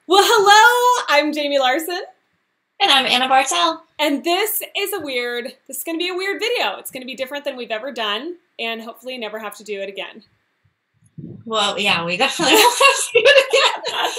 Well, hello, I'm Jamie Larson. And I'm Anna Bartel. And this is going to be a weird video. It's going to be different than we've ever done, and hopefully never have to do it again. Well, yeah, we definitely won't have to do it again.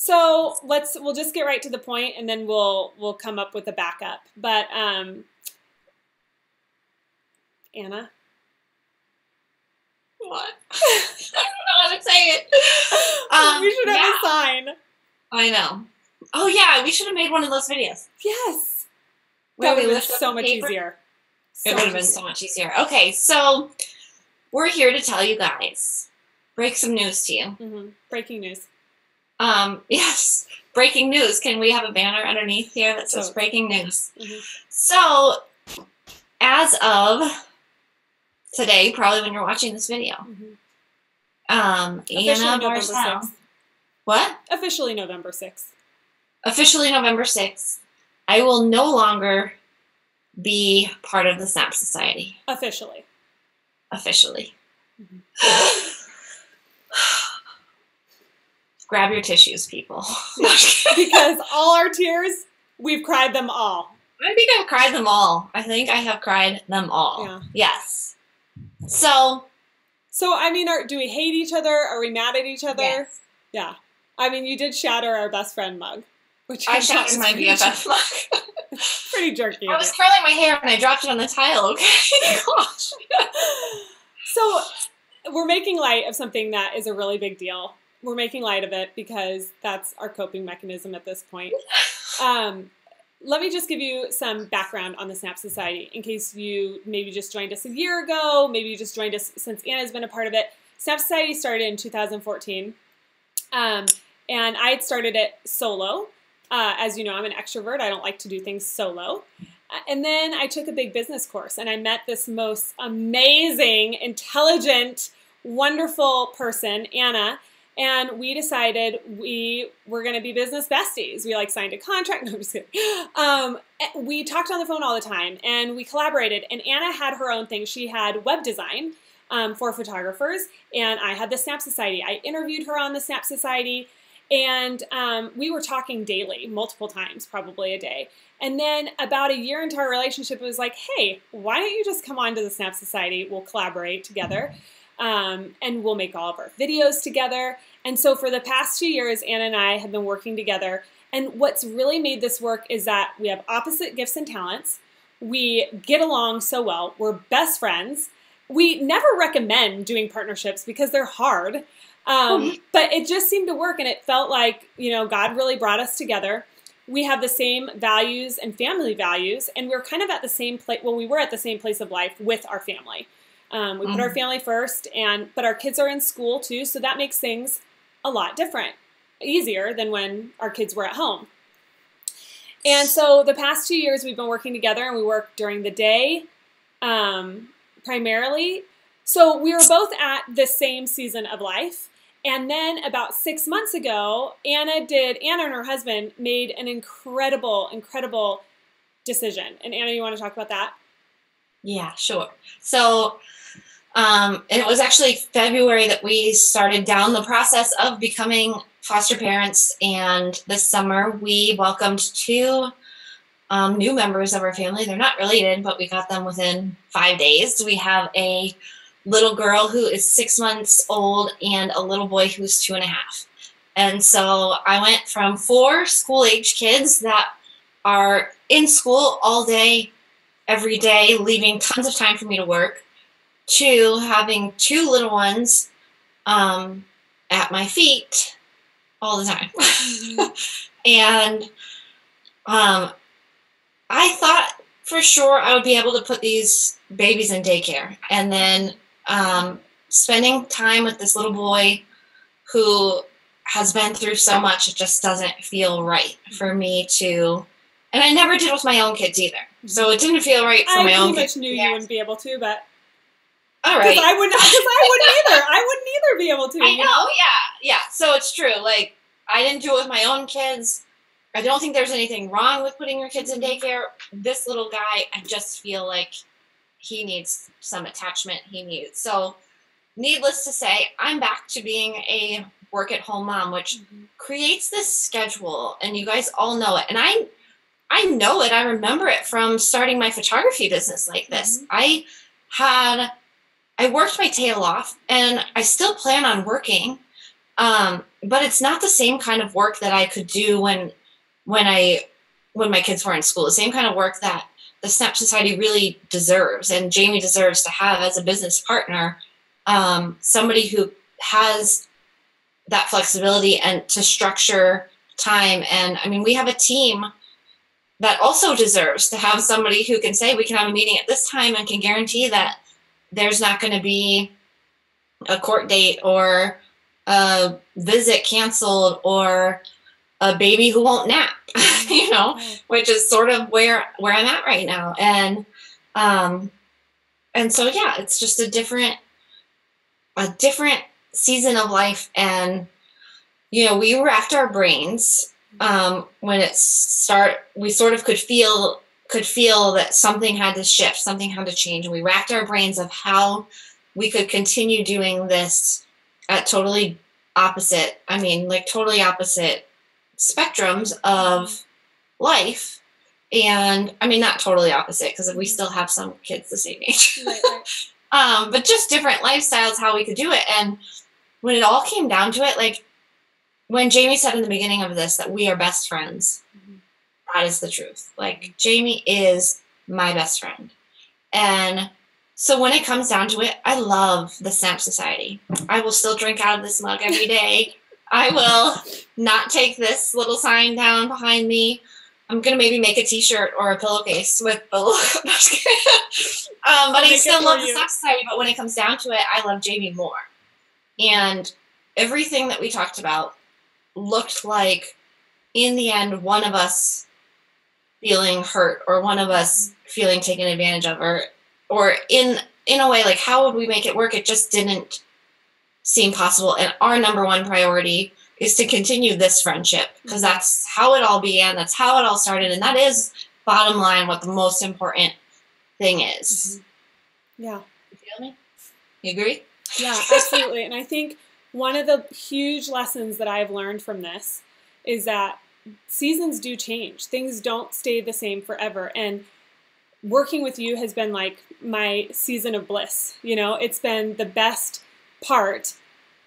So we'll just get right to the point, and then we'll come up with a backup. But Anna, what? I don't know how to say it. We should have a sign. I know. Oh yeah, we should have made one of those videos. Yes, that would have been so much paper. easier. It would have been so much easier. Okay, so we're here to tell you guys, break some news to you. Mm-hmm. Breaking news. Yes, breaking news. Can we have a banner underneath here that says breaking news? Mm-hmm. So, as of today, probably when you're watching this video, Anna Bartel. What? Officially November 6th. Officially November 6th. I will no longer be part of the Snap Society. Officially. Officially. Mm-hmm. Grab your tissues, people. Because all our tears, we've cried them all. I think I've cried them all. I think I have cried them all. Yeah. Yes. So I mean, do we hate each other? Are we mad at each other? Yes. Yeah. I mean, you did shatter our best friend mug. Which I shattered my BFF mug. Pretty jerky. I was curling my hair and I dropped it on the tile, okay? Gosh. So we're making light of something that is a really big deal. We're making light of it because that's our coping mechanism at this point. Let me just give you some background on the Snap Society in case you maybe just joined us a year ago, maybe you just joined us since Anna's been a part of it. Snap Society started in 2014, and I had started it solo. As you know, I'm an extrovert. I don't like to do things solo. And then I took a big business course, and I met this most amazing, intelligent, wonderful person, Anna. And we decided we were going to be business besties. We signed a contract. No, I'm just kidding. We talked on the phone all the time and we collaborated. And Anna had her own thing. She had web design for photographers. And I had the Snap Society. I interviewed her on the Snap Society. And we were talking daily, multiple times, probably a day. And then about a year into our relationship, it was like, hey, why don't you just come on to the Snap Society? We'll collaborate together. And we'll make all of our videos together. And so for the past 2 years, Anna and I have been working together. And what's really made this work is that we have opposite gifts and talents. We get along so well. We're best friends. We never recommend doing partnerships because they're hard. But it just seemed to work. And it felt like, God really brought us together. We have the same values and family values. And we're kind of at the same place. Well, we were at the same place of life with our family. We put our family first, but our kids are in school too, so that makes things a lot different, easier than when our kids were at home. And so the past 2 years we've been working together, and we work during the day primarily. So we were both at the same season of life. And then about 6 months ago, Anna and her husband made an incredible, incredible decision. And Anna, you want to talk about that? Yeah, sure. So it was actually February that we started down the process of becoming foster parents, and this summer we welcomed 2 new members of our family. They're not related, but we got them within 5 days. We have a little girl who is 6 months old and a little boy who's 2.5. And so I went from 4 school-age kids that are in school all day, every day, leaving tons of time for me to work, to having 2 little ones at my feet all the time. And I thought for sure I would be able to put these babies in daycare. And then spending time with this little boy who has been through so much, it just doesn't feel right for me to. And I never did with my own kids either. So it didn't feel right for my own kids. I pretty much knew you wouldn't be able to, but all right. Because I wouldn't either. I wouldn't either be able to. I know, yeah. So it's true. I didn't do it with my own kids. I don't think there's anything wrong with putting your kids in daycare. This little guy, I just feel like he needs some attachment. So needless to say, I'm back to being a work at home mom, which creates this schedule, and you guys all know it. And I know it. I remember it from starting my photography business like this. I worked my tail off, and I still plan on working, but it's not the same kind of work that I could do when my kids were in school. The same kind of work that the SNAP Society really deserves, and Jamie deserves to have as a business partner, somebody who has that flexibility and to structure time. And I mean, we have a team that also deserves to have somebody who can say, we can have a meeting at this time and can guarantee that there's not going to be a court date or a visit canceled or a baby who won't nap, which is sort of where I'm at right now. And so, yeah, it's just a different season of life. And, we were after our brains, when we sort of could feel that something had to shift, something had to change. And we racked our brains of how we could continue doing this at totally opposite spectrums of life. And I mean, not totally opposite, because we still have some kids the same age, right. But just different lifestyles, how we could do it. And when it all came down to it, like when Jamie said in the beginning of this that we are best friends, that is the truth. Like, Jamie is my best friend. And so when it comes down to it, I love the SNAP Society. I will still drink out of this mug every day. I will not take this little sign down behind me. I'm going to maybe make a t-shirt or a pillowcase with the logo. But I still love the SNAP Society. But when it comes down to it, I love Jamie more. And everything that we talked about looked like, in the end, one of us feeling hurt or one of us feeling taken advantage of, or in a way, like, how would we make it work? It just didn't seem possible. And our number one priority is to continue this friendship, because that's how it all began. That's how it all started. And that is, bottom line, what the most important thing is. Yeah. You feel me? You agree? Yeah, absolutely. And I think one of the huge lessons that I've learned from this is that seasons do change. Things don't stay the same forever. And working with you has been like my season of bliss. It's been the best part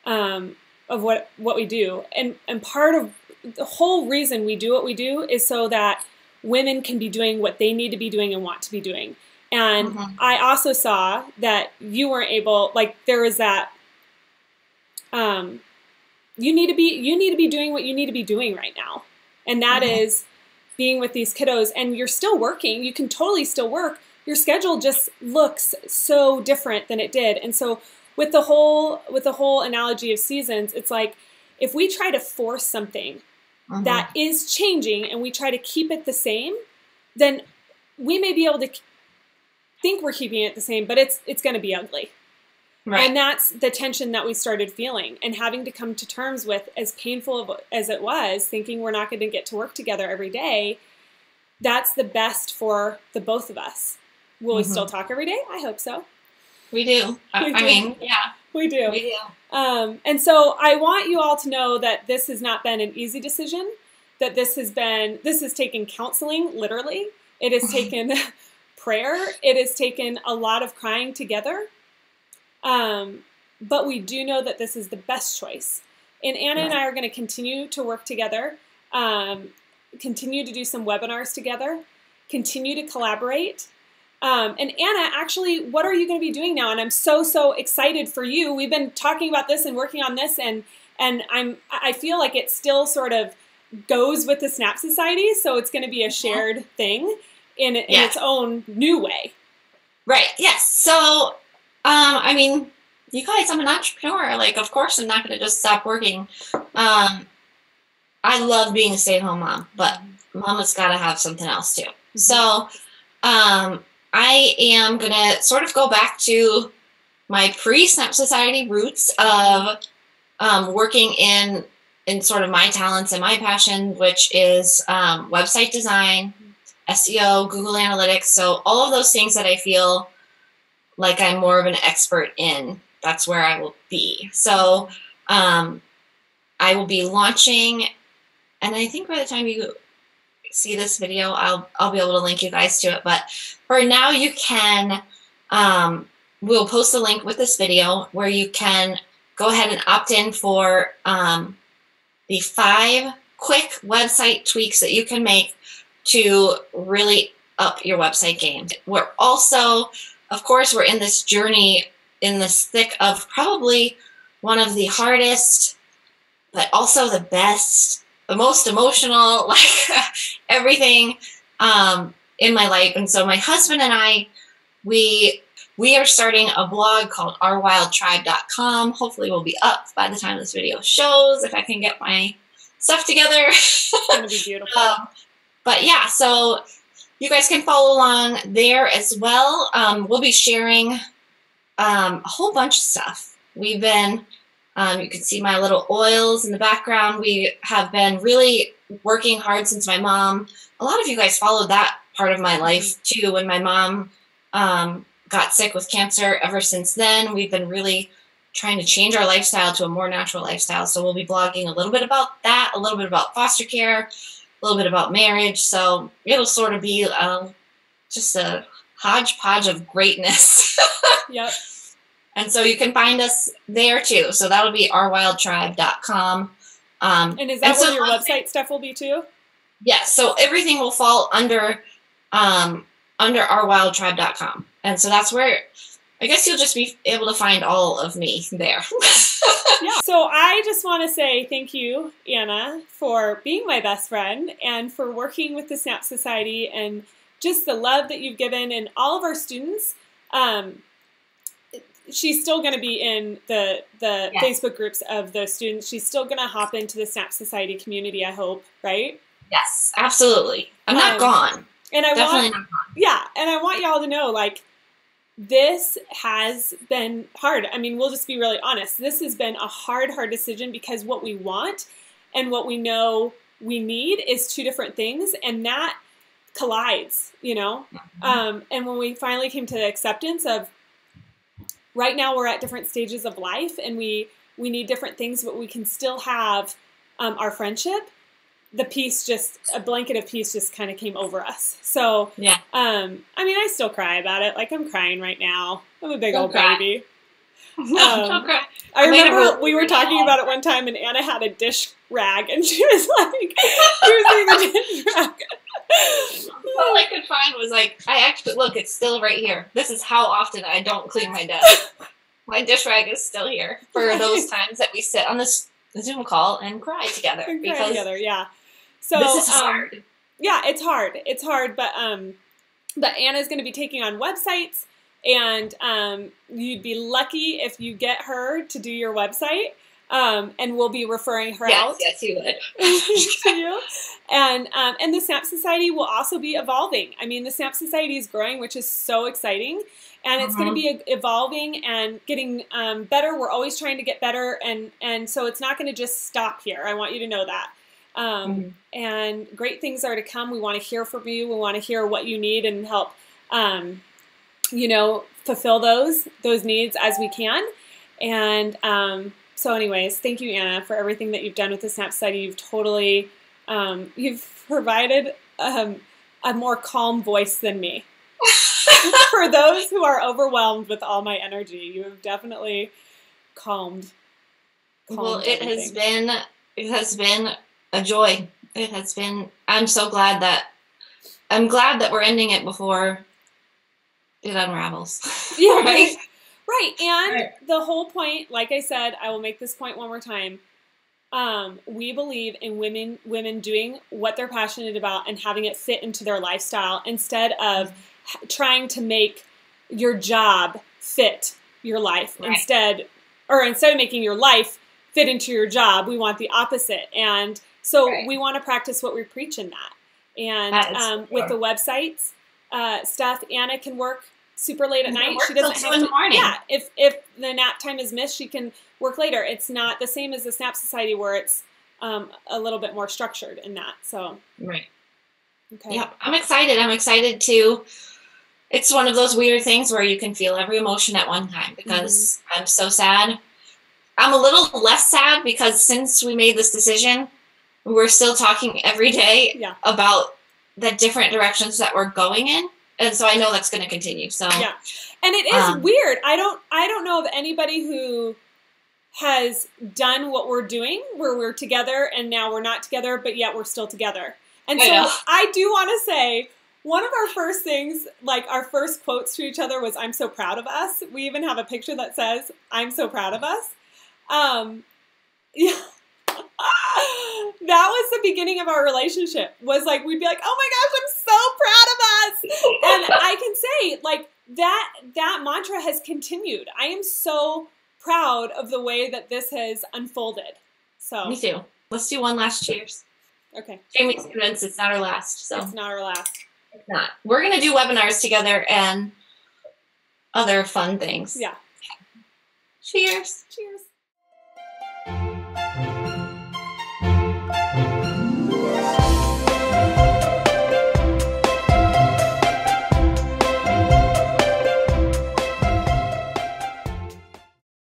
of what we do. And part of the whole reason we do what we do is so that women can be doing what they need to be doing and want to be doing. And I also saw that you weren't able, like, there was that, you need to be doing what you need to be doing right now. And that is being with these kiddos, and you're still working. You can totally still work. Your schedule just looks so different than it did. And so with the whole analogy of seasons, it's like, if we try to force something that is changing and we try to keep it the same, then we may be able to think we're keeping it the same, but it's going to be ugly. Right. And that's the tension that we started feeling and having to come to terms with, as painful as it was, thinking we're not going to get to work together every day. That's the best for the both of us. Will we still talk every day? I hope so. We do. I mean, yeah. We do. We do. And so I want you all to know that this has not been an easy decision, that this has taken counseling, literally. It has taken prayer. It has taken a lot of crying together. But we do know that this is the best choice. And Anna and I are going to continue to work together, continue to do some webinars together, continue to collaborate. And Anna, actually, what are you going to be doing now? And I'm so excited for you. We've been talking about this and working on this, and I feel like it still sort of goes with the SNAP Society, so it's going to be a shared thing in its own new way. Right. Yes. So, I mean, you guys, I'm an entrepreneur. Like, of course, I'm not going to just stop working. I love being a stay-at-home mom, but mama's got to have something else too. So, I am going to sort of go back to my pre-SNAP Society roots of working in in sort of my talents and my passion, which is website design, SEO, Google Analytics. So all of those things that I feel like I'm more of an expert in, that's where I will be. So I will be launching, and I think by the time you see this video, I'll be able to link you guys to it. But for now, you can, we'll post a link with this video where you can go ahead and opt in for the 5 quick website tweaks that you can make to really up your website game. We're also, of course, we're in this journey, in this thick of probably one of the hardest, but also the best, the most emotional, like everything in my life. And so my husband and I, we are starting a blog called ourwildtribe.com. Hopefully we'll be up by the time this video shows, if I can get my stuff together. It's going to be beautiful. But yeah, so you guys can follow along there as well. We'll be sharing a whole bunch of stuff. We've been, you can see my little oils in the background. We have been really working hard since my mom, a lot of you guys followed that part of my life too, when my mom got sick with cancer. Ever since then, we've been really trying to change our lifestyle to a more natural lifestyle. So we'll be blogging a little bit about that, a little bit about foster care, a little bit about marriage. So it'll sort of be just a hodgepodge of greatness. Yep. And so you can find us there too. So that'll be ourwildtribe.com. And is that where your website stuff will be too? Yes. So everything will fall under ourwildtribe.com. And so that's where, I guess you'll just be able to find all of me there. Yeah. So I just want to say thank you, Anna, for being my best friend and for working with the SNAP Society and just the love that you've given, and all of our students. She's still going to be in the yes. Facebook groups of the students. She's still going to hop into the SNAP Society community, I hope, right? Yes, absolutely. I'm not gone. And I Definitely want, not gone. Yeah, and I want y'all to know, like, this has been hard. I mean, we'll just be really honest. This has been a hard decision, because what we want and what we know we need is 2 different things, and that collides, you know? Mm-hmm. And when we finally came to the acceptance of, right now we're at different stages of life, and we need different things, but we can still have our friendship. The peace, just a blanket of peace, just kind of came over us. So yeah, I mean, I still cry about it. Like, I'm crying right now. I'm a big old baby. No, don't cry. I remember we were talking about it one time, and Anna had a dish rag, and she was like, using the dish rag. All I could find was like, I actually, look, it's still right here. This is how often I don't clean my desk. My dish rag is still here for those times that we sit on this Zoom call and cry together. Yeah. So this is hard. Yeah, it's hard. It's hard, but Anna's going to be taking on websites, and you'd be lucky if you get her to do your website. And we'll be referring her out. Yes, you would. To you. And the SNAP Society will also be evolving. I mean, the SNAP Society is growing, which is so exciting. And it's going to be evolving and getting better. We're always trying to get better. And so it's not going to just stop here. I want you to know that. And great things are to come. We want to hear from you. We want to hear what you need and help, you know, fulfill those needs as we can. And so anyways, thank you, Anna, for everything that you've done with the SNAP Society. You've totally, you've provided a more calm voice than me. For those who are overwhelmed with all my energy, you have definitely calmed well, it has been a joy. It has been, I'm glad that we're ending it before it unravels. Yeah, right? Right, and the whole point, like I said, I will make this point one more time. We believe in women doing what they're passionate about and having it fit into their lifestyle, instead of trying to make your job fit your life. Right. Instead of making your life fit into your job, we want the opposite. And so we want to practice what we preach in that. And with the websites stuff, Anna can work super late at night. She doesn't have to. In the morning. Yeah, if the nap time is missed, she can work later. It's not the same as the SNAP Society, where it's a little bit more structured in that. So, Right. okay. Yeah, I'm excited. I'm excited too. It's one of those weird things where you can feel every emotion at one time because I'm so sad. I'm a little less sad because since we made this decision, we're still talking every day about the different directions that we're going in. And so I know that's going to continue. So yeah. And it is weird. I don't know of anybody who has done what we're doing where we're together and now we're not together, but yet we're still together. And so I do want to say one of our first things, like our first quotes to each other was, "I'm so proud of us." We even have a picture that says, "I'm so proud of us." Yeah. That was the beginning of our relationship, was like, we'd be like, "Oh my gosh, I'm so proud of us." And I can say, like, that mantra has continued. I am so proud of the way that this has unfolded. So me too. Let's do one last cheers. Okay. Jamie's convinced it's not our last. So it's not our last. It's not. We're going to do webinars together and other fun things. Yeah. Cheers. Cheers.